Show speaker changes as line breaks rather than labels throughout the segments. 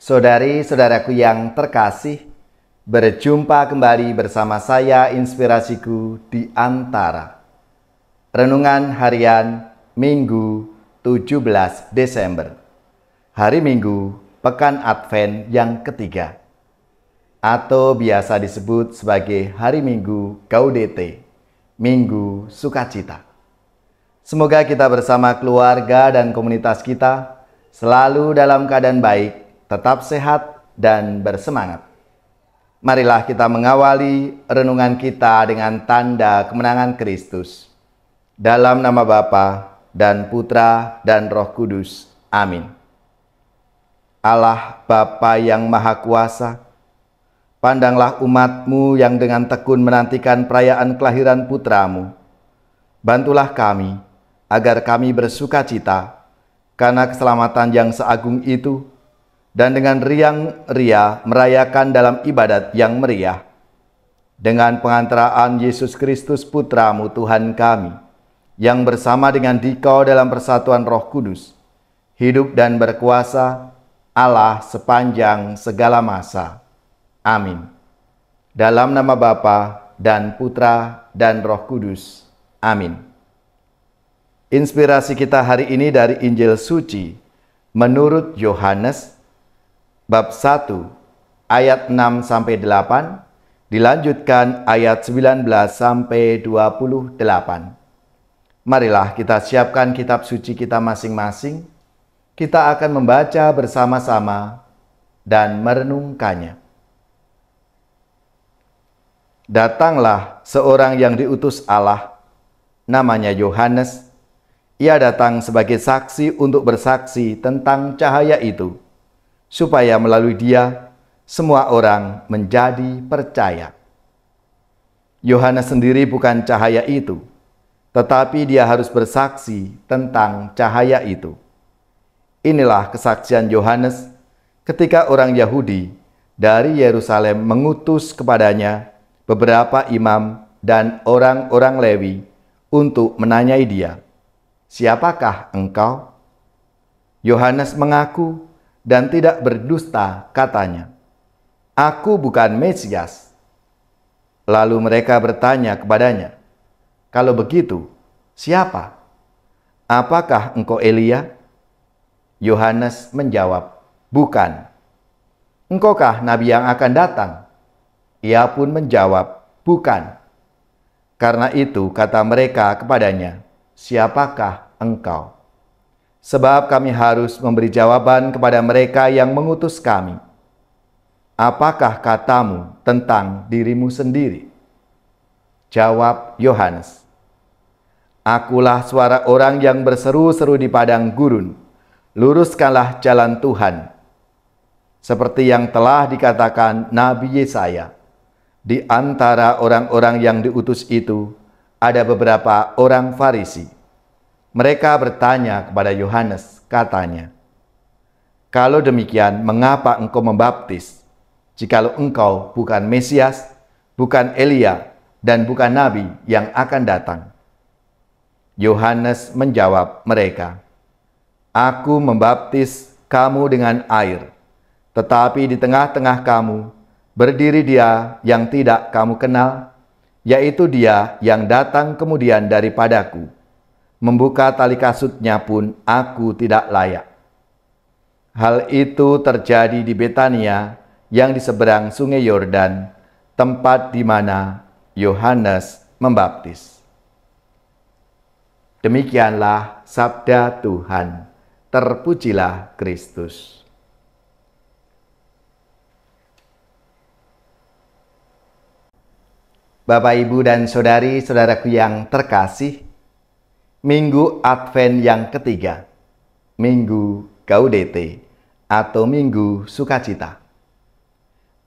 Saudari-saudaraku yang terkasih, berjumpa kembali bersama saya Inspirasiku di Antara. Renungan harian Minggu 17 Desember. Hari Minggu, Pekan Advent yang ketiga. Atau biasa disebut sebagai Hari Minggu Gaudete, Minggu Sukacita. Semoga kita bersama keluarga dan komunitas kita selalu dalam keadaan baik, tetap sehat dan bersemangat. Marilah kita mengawali renungan kita dengan tanda kemenangan Kristus. Dalam nama Bapa dan Putra dan Roh Kudus. Amin. Allah Bapa yang Maha Kuasa, pandanglah umat-Mu yang dengan tekun menantikan perayaan kelahiran Putra-Mu. Bantulah kami agar kami bersukacita karena keselamatan yang seagung itu, dan dengan riang-ria merayakan dalam ibadat yang meriah. Dengan pengantaraan Yesus Kristus Putra-Mu Tuhan kami, yang bersama dengan Dikau dalam persatuan Roh Kudus, hidup dan berkuasa Allah sepanjang segala masa. Amin. Dalam nama Bapa dan Putra dan Roh Kudus. Amin. Inspirasi kita hari ini dari Injil Suci menurut Yohanes, bab 1 ayat 6-8, dilanjutkan ayat 19-28. Marilah kita siapkan kitab suci kita masing-masing. Kita akan membaca bersama-sama dan merenungkannya. Datanglah seorang yang diutus Allah, namanya Yohanes. Ia datang sebagai saksi untuk bersaksi tentang cahaya itu, supaya melalui dia semua orang menjadi percaya. Yohanes sendiri bukan cahaya itu, tetapi dia harus bersaksi tentang cahaya itu. Inilah kesaksian Yohanes ketika orang Yahudi dari Yerusalem mengutus kepadanya beberapa imam dan orang-orang Lewi untuk menanyai dia, "Siapakah engkau?" Yohanes mengaku dan tidak berdusta, katanya, "Aku bukan Mesias." Lalu mereka bertanya kepadanya, "Kalau begitu, siapa? Apakah engkau Elia?" Yohanes menjawab, "Bukan." "Engkaukah nabi yang akan datang?" Ia pun menjawab, "Bukan." Karena itu kata mereka kepadanya, "Siapakah engkau?" Sebab kami harus memberi jawaban kepada mereka yang mengutus kami. "Apakah katamu tentang dirimu sendiri?" Jawab Yohanes, "Akulah suara orang yang berseru-seru di padang gurun, luruskanlah jalan Tuhan." Seperti yang telah dikatakan Nabi Yesaya, di antara orang-orang yang diutus itu ada beberapa orang Farisi. Mereka bertanya kepada Yohanes, katanya, "Kalau demikian, mengapa engkau membaptis, jikalau engkau bukan Mesias, bukan Elia, dan bukan Nabi yang akan datang?" Yohanes menjawab mereka, "Aku membaptis kamu dengan air, tetapi di tengah-tengah kamu berdiri Dia yang tidak kamu kenal, yaitu Dia yang datang kemudian daripadaku. Membuka tali kasutnya pun aku tidak layak." Hal itu terjadi di Betania yang di seberang sungai Yordan, tempat di mana Yohanes membaptis. Demikianlah sabda Tuhan. Terpujilah Kristus. Bapak, Ibu, dan saudari-saudaraku yang terkasih, Minggu Advent yang ketiga, Minggu Gaudete atau Minggu Sukacita.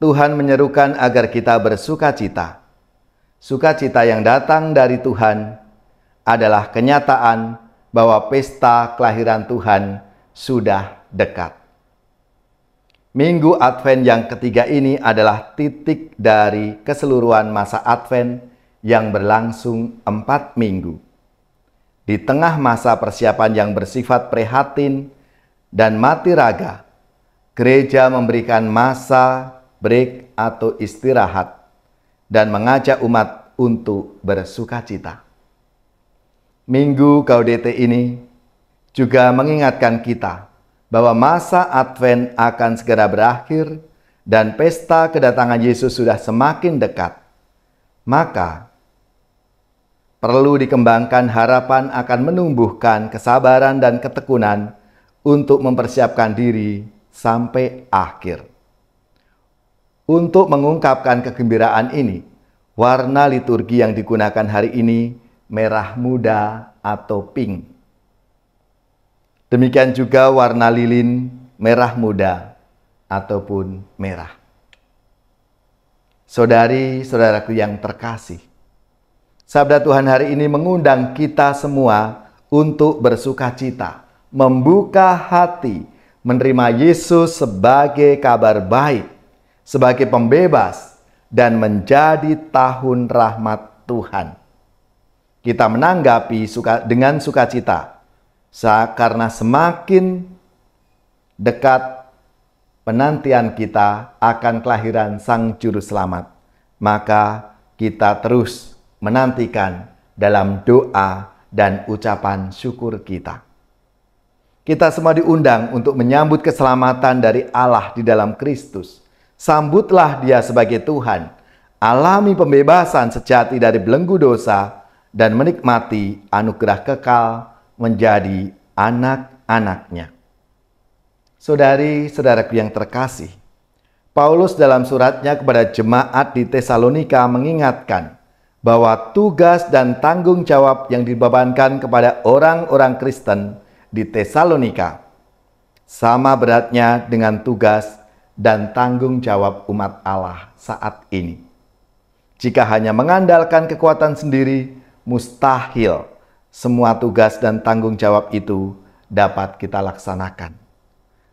Tuhan menyerukan agar kita bersukacita. Sukacita yang datang dari Tuhan adalah kenyataan bahwa pesta kelahiran Tuhan sudah dekat. Minggu Advent yang ketiga ini adalah titik dari keseluruhan masa Advent yang berlangsung 4 minggu. Di tengah masa persiapan yang bersifat prihatin dan mati raga, gereja memberikan masa break atau istirahat dan mengajak umat untuk bersukacita. Minggu Gaudete ini juga mengingatkan kita bahwa masa Advent akan segera berakhir dan pesta kedatangan Yesus sudah semakin dekat. Maka perlu dikembangkan harapan akan menumbuhkan kesabaran dan ketekunan untuk mempersiapkan diri sampai akhir. Untuk mengungkapkan kegembiraan ini, warna liturgi yang digunakan hari ini merah muda atau pink. Demikian juga warna lilin merah muda ataupun merah. Saudari-saudaraku yang terkasih, sabda Tuhan hari ini mengundang kita semua untuk bersukacita, membuka hati, menerima Yesus sebagai kabar baik, sebagai pembebas, dan menjadi tahun rahmat Tuhan. Kita menanggapi dengan sukacita, karena semakin dekat penantian kita akan kelahiran Sang Juru Selamat, maka kita terus menantikan dalam doa dan ucapan syukur kita. Kita semua diundang untuk menyambut keselamatan dari Allah di dalam Kristus. Sambutlah Dia sebagai Tuhan, alami pembebasan sejati dari belenggu dosa, dan menikmati anugerah kekal menjadi anak-anak-Nya. Saudari-saudaraku yang terkasih, Paulus dalam suratnya kepada jemaat di Tesalonika mengingatkan bahwa tugas dan tanggung jawab yang dibebankan kepada orang-orang Kristen di Tesalonika sama beratnya dengan tugas dan tanggung jawab umat Allah saat ini. Jika hanya mengandalkan kekuatan sendiri, mustahil semua tugas dan tanggung jawab itu dapat kita laksanakan.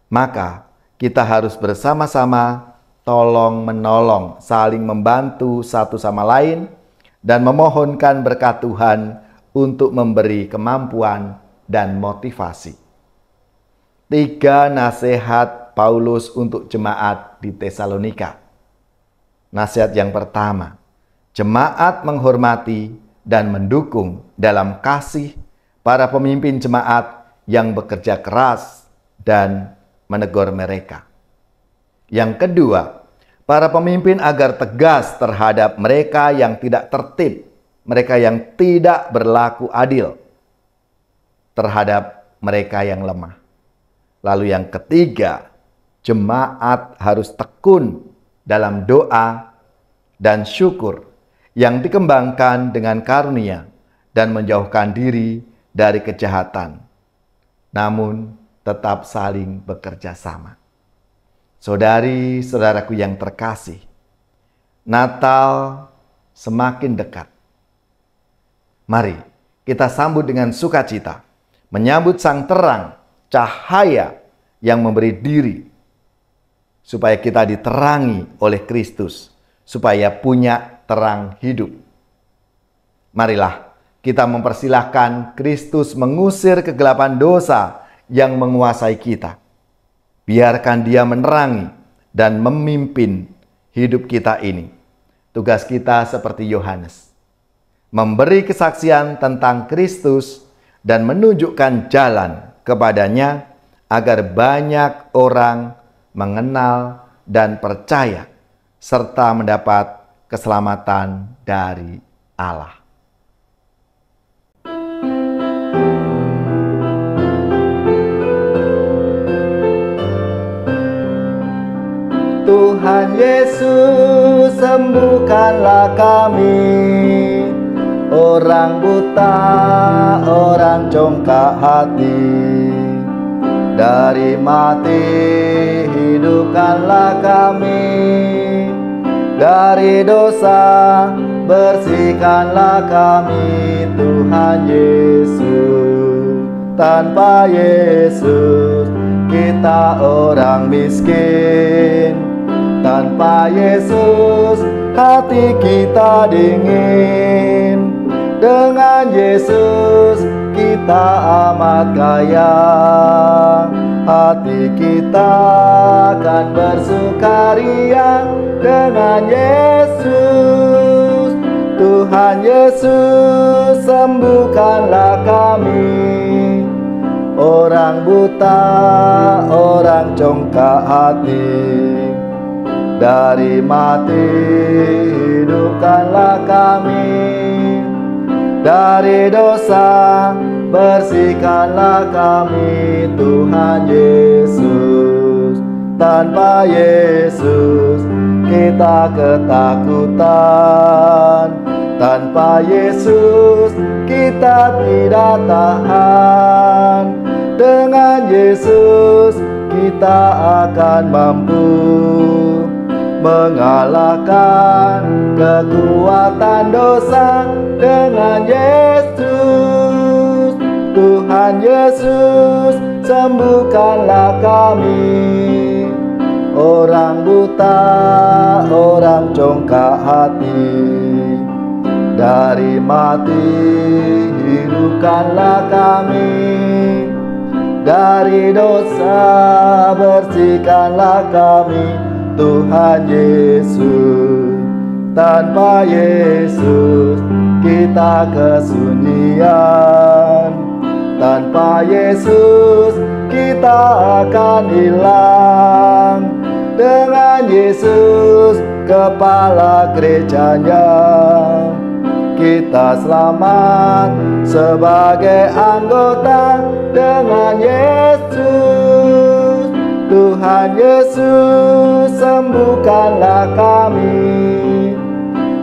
Maka kita harus bersama-sama tolong-menolong, saling membantu satu sama lain, dan memohonkan berkat Tuhan untuk memberi kemampuan dan motivasi. 3 nasihat Paulus untuk jemaat di Tesalonika. Nasihat yang pertama, jemaat menghormati dan mendukung dalam kasih para pemimpin jemaat yang bekerja keras dan menegur mereka. Yang kedua, para pemimpin agar tegas terhadap mereka yang tidak tertib, mereka yang tidak berlaku adil terhadap mereka yang lemah. Lalu yang ketiga, jemaat harus tekun dalam doa dan syukur yang dikembangkan dengan karunia dan menjauhkan diri dari kejahatan, namun tetap saling bekerja sama. Saudari-saudaraku yang terkasih, Natal semakin dekat. Mari kita sambut dengan sukacita, menyambut Sang Terang, cahaya yang memberi diri, supaya kita diterangi oleh Kristus, supaya punya terang hidup. Marilah kita mempersilahkan Kristus mengusir kegelapan dosa yang menguasai kita. Biarkan Dia menerangi dan memimpin hidup kita ini. Tugas kita seperti Yohanes, memberi kesaksian tentang Kristus dan menunjukkan jalan kepadanya agar banyak orang mengenal dan percaya serta mendapat keselamatan dari Allah. Tuhan Yesus, sembuhkanlah kami, orang buta, orang congkak hati. Dari mati hidupkanlah kami, dari dosa bersihkanlah kami. Tuhan Yesus, tanpa Yesus kita orang miskin. Tanpa Yesus hati kita dingin. Dengan Yesus kita amat kaya. hati kita akan bersukaria dengan Yesus. Tuhan Yesus, sembuhkanlah kami, orang buta, orang congkak hati. Dari mati hidupkanlah kami, dari dosa bersihkanlah kami. Tuhan Yesus, tanpa Yesus kita ketakutan, tanpa Yesus kita tidak tahan. Dengan Yesus kita akan mampu mengalahkan kekuatan dosa. Dengan Yesus, Tuhan Yesus, sembuhkanlah kami, orang buta, orang congkak hati. Dari mati hidupkanlah kami, dari dosa bersihkanlah kami. Tuhan Yesus, tanpa Yesus kita kesunyian, tanpa Yesus kita akan hilang. Dengan Yesus kepala gerejanya, kita selamat sebagai anggota. Dengan Yesus, Tuhan Yesus, sembuhkanlah kami,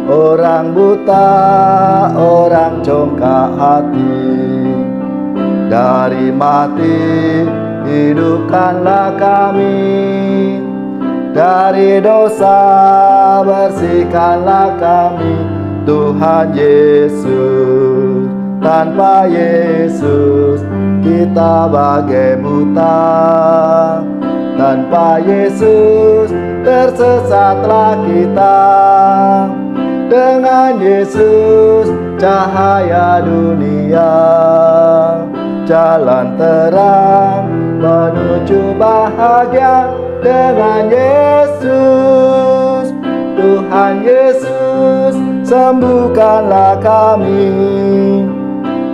orang buta, orang congkak hati. Dari mati hidupkanlah kami, dari dosa bersihkanlah kami. Tuhan Yesus, tanpa Yesus kita bagai buta. Tanpa Yesus tersesatlah kita. Dengan Yesus cahaya dunia, jalan terang menuju bahagia. Dengan Yesus, Tuhan Yesus, sembuhkanlah kami,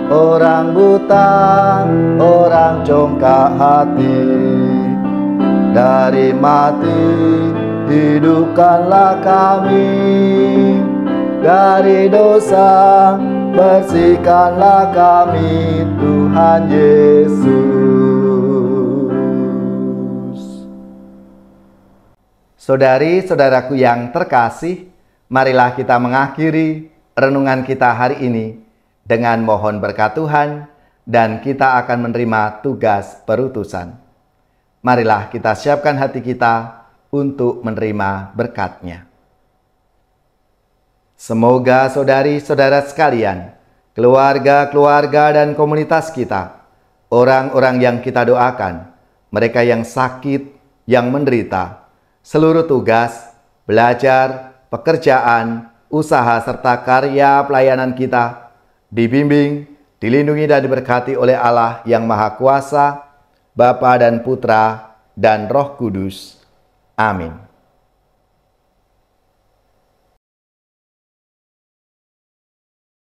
orang buta, orang congkak hati. Dari mati hidupkanlah kami, dari dosa bersihkanlah kami. Tuhan Yesus. Saudari-saudaraku yang terkasih, marilah kita mengakhiri renungan kita hari ini dengan mohon berkat Tuhan, dan kita akan menerima tugas perutusan. Marilah kita siapkan hati kita untuk menerima berkat-Nya. Semoga saudari-saudara sekalian, keluarga-keluarga dan komunitas kita, orang-orang yang kita doakan, mereka yang sakit, yang menderita, seluruh tugas, belajar, pekerjaan, usaha serta karya pelayanan kita dibimbing, dilindungi dan diberkati oleh Allah yang Maha Kuasa, Bapa dan Putra dan Roh Kudus. Amin.